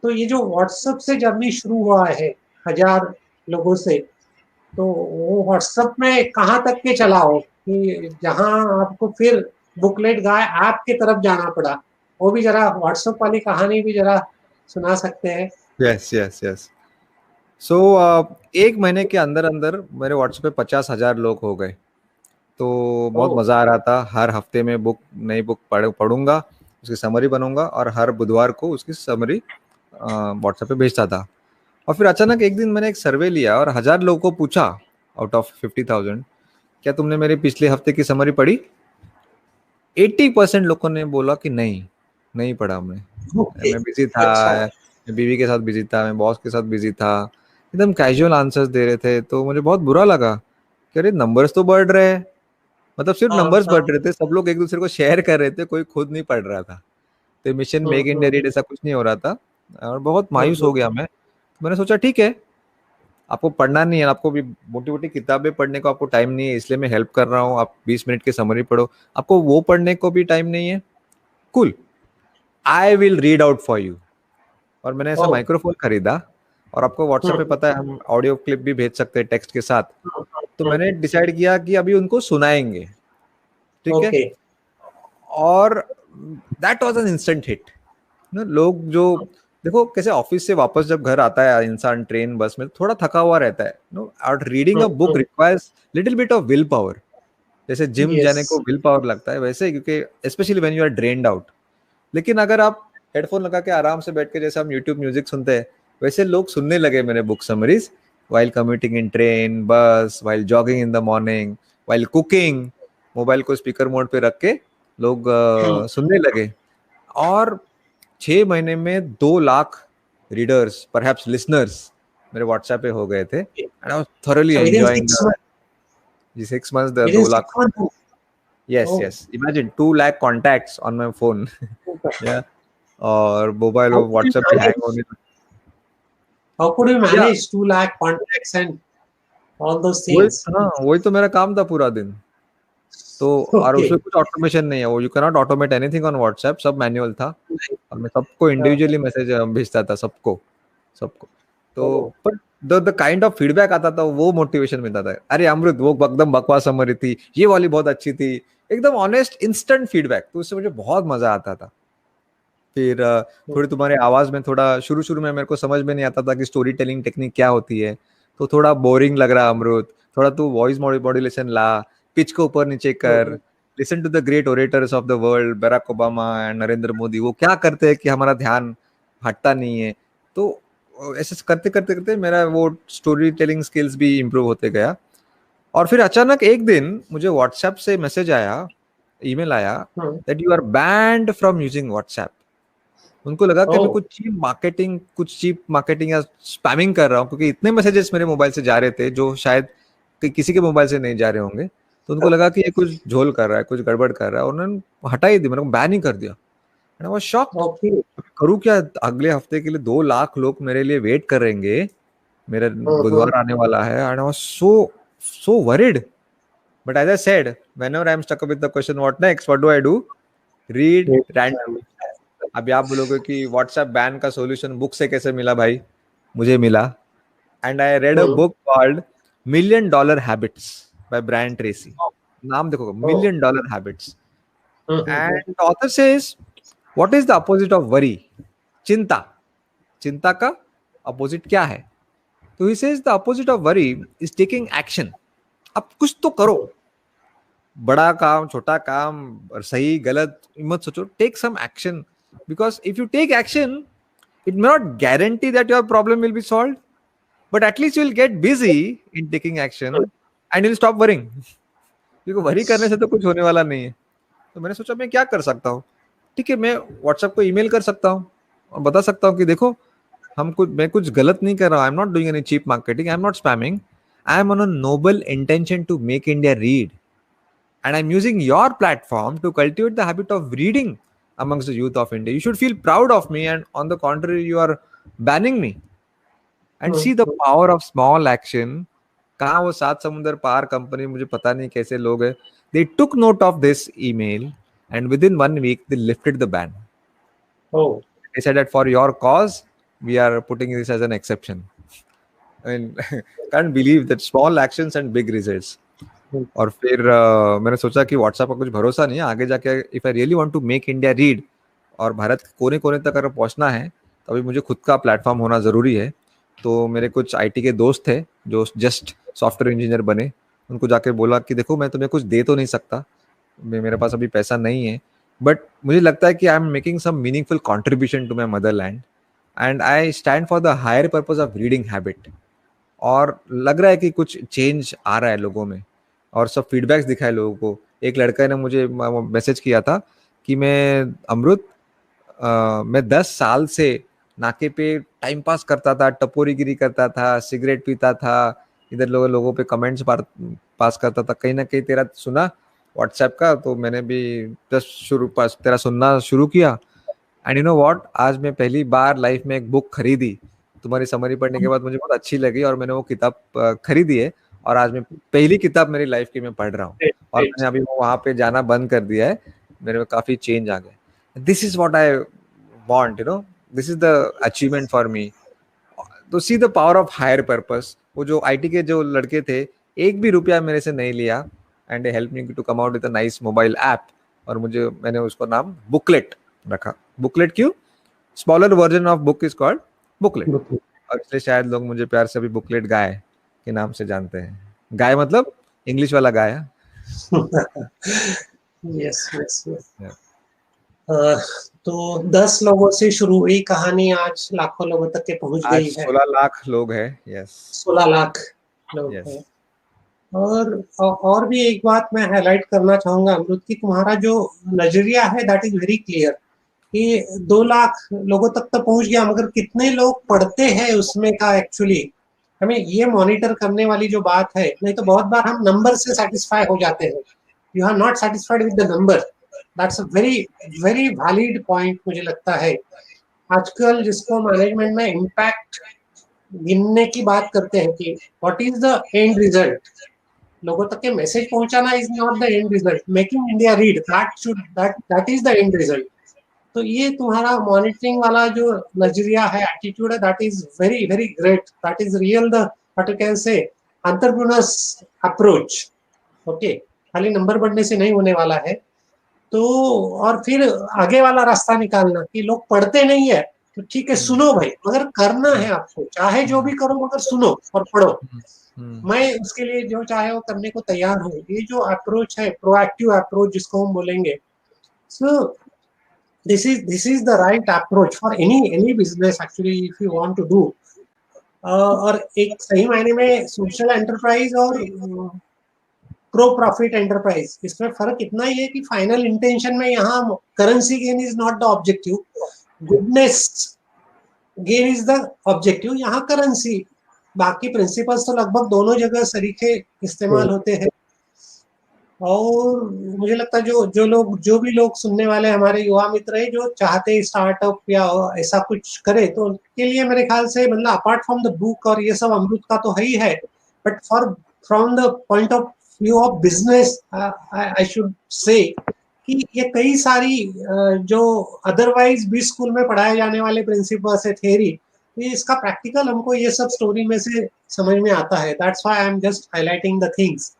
तो ये जो व्हाट्सएप से जर्नी शुरू हुआ है 1000 लोगों से, तो वो व्हाट्सएप में कहाँ तक के चला हो कि जहाँ आपको फिर बुकलेट गाय ऐप की तरफ जाना पड़ा? वो भी जरा व्हाट्सएप वाली कहानी भी जरा सुना सकते हैं? Yes yes yes. सो 1 महीने के अंदर अंदर मेरे व्हाट्सएप पे 50,000 लोग हो गए। तो बहुत ओह! मज़ा आ रहा था। हर हफ्ते में नई बुक पढ़ूंगा, उसकी समरी बनूंगा और हर बुधवार को उसकी समरी व्हाट्सएप पे भेजता था। और फिर अचानक एक दिन मैंने एक सर्वे लिया और 1,000 लोगों को पूछा आउट ऑफ 50,000, क्या तुमने मेरे पिछले हफ्ते की समरी पढ़ी? 80% लोगों ने बोला कि नहीं, नहीं पढ़ा हमने, ओके, मैं बिजी था, अच्छा। मैं बीवी के साथ बिजी था, मैं बॉस के साथ बिजी था। एकदम कैजुअल आंसर्स दे रहे थे। तो मुझे बहुत बुरा लगा कि अरे नंबर्स तो बढ़ रहे हैं, मतलब सिर्फ हाँ, नंबर्स बढ़ हाँ। रहे थे, सब लोग एक दूसरे को शेयर कर रहे थे, कोई खुद नहीं पढ़ रहा था। तो मिशन हुँ, मेक इंडिया हुँ, रीड ऐसा कुछ नहीं हो रहा था और बहुत हुँ, मायूस हो हुँ। गया मैं। मैंने सोचा ठीक है, आपको पढ़ना नहीं है, आपको भी मोटी मोटी किताबें पढ़ने को आपको टाइम नहीं है, इसलिए मैं हेल्प कर रहा हूँ, आप 20 मिनट की समरी पढ़ो। आपको वो पढ़ने को भी टाइम नहीं है, cool, I will read out for you. और मैंने ऐसा ओह! माइक्रोफोन खरीदा। और आपको हुँ, व्हाट्सएप पे हुँ, पता है हम ऑडियो क्लिप भी भेज सकते हैं टेक्स्ट के साथ। हुँ, तो हुँ, मैंने हुँ। डिसाइड किया कि अभी उनको सुनाएंगे, ठीक है। ओके। और that was an instant hit ना। लोग जो, देखो कैसे ऑफिस से वापस जब घर आता है इंसान ट्रेन बस में, थोड़ा थका हुआ रहता है नो, और रीडिंग हुँ, अ बुक हुँ। Requires little bit of will power. जैसे जिम यस। जाने को विल पावर लगता है, वैसे क्योंकि specially when you are drained out. लेकिन अगर आप हेडफोन लगा के आराम से बैठ के, जैसे हम यूट्यूब म्यूजिक सुनते हैं, वैसे लोग सुनने लगे मेरे बुक समरीज, वाइल कम्यूटिंग इन ट्रेन, बस, while jogging in the morning, while cooking. Mobile को स्पीकर मोड पे रख के लोग हुँ। सुनने लगे। और 6 महीने में 2 लाख रीडर्स, परहैप्स लिसनर्स, मेरे व्हाट्सएप पे हो गए थे। एंड आई वाज थॉरली अच्छा, within enjoying 6 month, 6 months, the within 2 lakh. 6 month. Yes, oh! yes. Imagine 2 lakh contacts on my phone. Yeah. और मोबाइल हाउ और कुड यू व्हाट्सएप भी hang manage होने। हाउ कुड यू या manage 2 lakh contacts and all those वही, things? हाँ वही तो मेरा काम था पूरा दिन। तो और ओके। उसमें कुछ ऑटोमेशन नहीं है, वो you can not automate anything on WhatsApp, सब मैनुअल था। और मैं सबको इंडिविजुअली मैसेज भेजता था, सबको, सबको। तो ओह! पर द काइंड ऑफ फीडबैक आता था, वो मोटिवेशन मिलता था। अरे अमृत, वो एकदम बकवास समरी थी, ये वाली बहुत अच्छी थी, एकदम ऑनेस्ट इंस्टेंट फीडबैक। तो उससे मुझे बहुत मजा आता था। फिर थोड़ी तुम्हारे आवाज में थोड़ा, शुरू शुरू में मेरे को समझ में नहीं आता था कि स्टोरी टेलिंग टेक्निक क्या होती है। तो थोड़ा बोरिंग लग रहा अमृत, थोड़ा तू वॉइस मॉड्यूलेशन ला, पिच को ऊपर नीचे कर, listen to the great orators of the world, Barack Obama and Narendra Modi, वो क्या करते हैं कि हमारा ध्यान हटता नहीं है। तो ऐसे करते करते करते मेरा वो स्टोरी टेलिंग स्किल्स भी इम्प्रूव होते गया। और फिर अचानक एक दिन मुझे व्हाट्सएप से मैसेज आया, ईमेल आया, that you are banned from using WhatsApp. उनको लगा कि मैं ओह! कुछ चीप मार्केटिंग या स्पैमिंग कर रहा हूँ, क्योंकि इतने मैसेजेस मेरे मोबाइल से जा रहे थे जो शायद किसी के मोबाइल से नहीं जा रहे होंगे। तो उनको लगा कि ये कुछ झोल कर रहा है, कुछ गड़बड़ कर रहा है, और उन्होंने हटा ही दी, मेरे को बैन ही कर दिया। And I was shocked, okay. करूँ क्या? अगले हफ्ते के लिए 2 लाख लोग मेरे लिए वेट कर रहेंगे, मेरा हुँ, हुँ। बुधवार आने वाला है। And I was so so worried. But as I said, whenever I'm stuck with the question what next, what do I do? Read random. अभी आप बोलोगे कि व्हाट्सएप बैन का सॉल्यूशन बुक से कैसे मिला भाई? मुझे मिला। And I read a hmm, book called million dollar habits by Brian Tracy. नाम देखो, oh! Million dollar habits. Hmm, hmm, hmm. And author says, what is the opposite of worry? चिंता। चिंता का अपोजिट क्या है? तो he says the opposite of worry is taking action. अब कुछ तो करो, बड़ा काम, छोटा काम, और सही गलत मत सोचो, take some action. Because if you take action, it may not guarantee that your problem will be solved, but at least you will get busy in taking action and you'll stop worrying. क्योंकि worry करने से तो कुछ होने वाला नहीं है। तो मैंने सोचा मैं क्या कर सकता हूँ। ठीक है, मैं व्हाट्सएप को ईमेल कर सकता हूँ और बता सकता हूँ कि देखो, मैं कुछ गलत नहीं कर रहा हूँ, I am not doing any cheap marketing, I am not spamming, I am on a noble intention to make India read, and I'm using your platform to cultivate the habit of reading amongst the youth of India. You should feel proud of me, and on the contrary, you are banning me. And hmm, see the hmm. power of small action. कहाँ वो 7 समुंदर पार company, मुझे पता नहीं कैसे लोग हैं, they took note of this email and within 1 week they lifted the ban. Oh! They said that for your cause we are putting this as an exception. I mean, can't believe that small actions and big results. और फिर मैंने सोचा कि WhatsApp का कुछ भरोसा नहीं है आगे जाके, if I really want to make India read और भारत के कोने कोने तक अगर पहुंचना है तो अभी मुझे खुद का प्लेटफॉर्म होना ज़रूरी है. तो मेरे कुछ आईटी के दोस्त थे जो जस्ट सॉफ्टवेयर इंजीनियर बने, उनको जाके बोला कि देखो मैं तुम्हें कुछ दे तो नहीं सकता, मेरे पास अभी पैसा नहीं है, बट मुझे लगता है कि I am making some meaningful contribution to my motherland and I stand for the higher purpose of reading habit. और लग रहा है कि कुछ चेंज आ रहा है लोगों में और सब फीडबैक्स दिखाए लोगों को. एक लड़का ने मुझे मैसेज किया था कि मैं 10 साल से नाके पे टाइम पास करता था, टपोरीगिरी करता था, सिगरेट पीता था, इधर लोगों पे कमेंट्स पास करता था, कहीं ना कहीं तेरा सुना व्हाट्सएप का तो मैंने भी तेरा सुनना शुरू किया. एंड यू नो व्हाट, आज मैं पहली बार लाइफ में एक बुक खरीदी. तुम्हारी समरी पढ़ने के बाद मुझे बहुत अच्छी लगी और मैंने वो किताब खरीदी है और आज मैं पहली किताब मेरी लाइफ की मैं पढ़ रहा हूँ और मैंने अभी वहाँ पे जाना बंद कर दिया है. मेरे में काफी चेंज आ गया. This is what I want, you know, this is the achievement for me. तो see the power of higher purpose. वो जो आईटी के जो लड़के थे, एक भी रुपया मेरे से नहीं लिया and help me to come out with a nice mobile app. और मैंने उसको नाम बुकलेट रखा. बुकलेट क्यों? Smaller version of book is called booklet. और इसलिए शायद लोग मुझे प्यार से अभी बुकलेट गाय के नाम से जानते हैं. गाय मतलब इंग्लिश वाला गाय. Yes yes yes. तो 10 लोगों से शुरू हुई कहानी आज लाखों लोगों तक के पहुंच गई है. 16 लाख लोग हैं. यस, 16 लाख लोग हैं. और भी एक बात मैं हाईलाइट करना चाहूंगा अमृत की, तुम्हारा जो नजरिया है दैट इज वेरी क्लियर कि 2 लाख लोगों तक तो पहुंच गया, मगर कितने लोग पढ़ते हैं उसमें का एक्चुअली हमें ये मॉनिटर करने वाली जो बात है. नहीं तो बहुत बार हम नंबर से सेटिस्फाई हो जाते हैं. You are not satisfied with the number. That's a very very valid point मुझे लगता है. आजकल जिसको मैनेजमेंट में इम्पैक्ट गिनने की बात करते हैं कि what is the end result, लोगों तक के मैसेज पहुंचाना is not the end result. Making India read that is the end result. तो ये तुम्हारा मॉनिटरिंग वाला जो नजरिया है, एटीट्यूड है, that is very very great. That is real the what you can say entrepreneurs approach. Okay, खाली number बढ़ने से नहीं होने वाला है. तो और फिर आगे वाला रास्ता निकालना कि लोग पढ़ते नहीं है तो ठीक है, सुनो भाई, मगर करना है आपको, चाहे जो भी करो मगर सुनो और पढ़ो. मैं उसके लिए जो चाहे वो करने को तैयार हूँ. ये जो अप्रोच है, प्रोएक्टिव अप्रोच जिसको हम बोलेंगे, सो this is the right approach for any business actually if you want to do. और एक सही मायने में सोशल एंटरप्राइज और प्रो प्रॉफिट एंटरप्राइज, इसमें फर्क इतना ही है कि फाइनल इंटेंशन में यहाँ currency gain is not the objective, goodness gain is the objective. यहाँ करेंसी, बाकी प्रिंसिपल्स तो लगभग दोनों जगह सरीखे इस्तेमाल होते हैं. और मुझे लगता है जो भी लोग सुनने वाले हमारे युवा मित्र है जो चाहते स्टार्टअप या ऐसा कुछ करे, तो उनके लिए मेरे ख्याल से मतलब अपार्ट फ्रॉम द बुक और ये सब अमृत का तो है ही है, but from the point of view of business I should say कि ये कई सारी जो अदरवाइज भी स्कूल में पढ़ाए जाने वाले प्रिंसिपल्स है, थियरी, इसका प्रैक्टिकल हमको ये सब स्टोरी में से समझ में आता है. That's why I am just highlighting the things.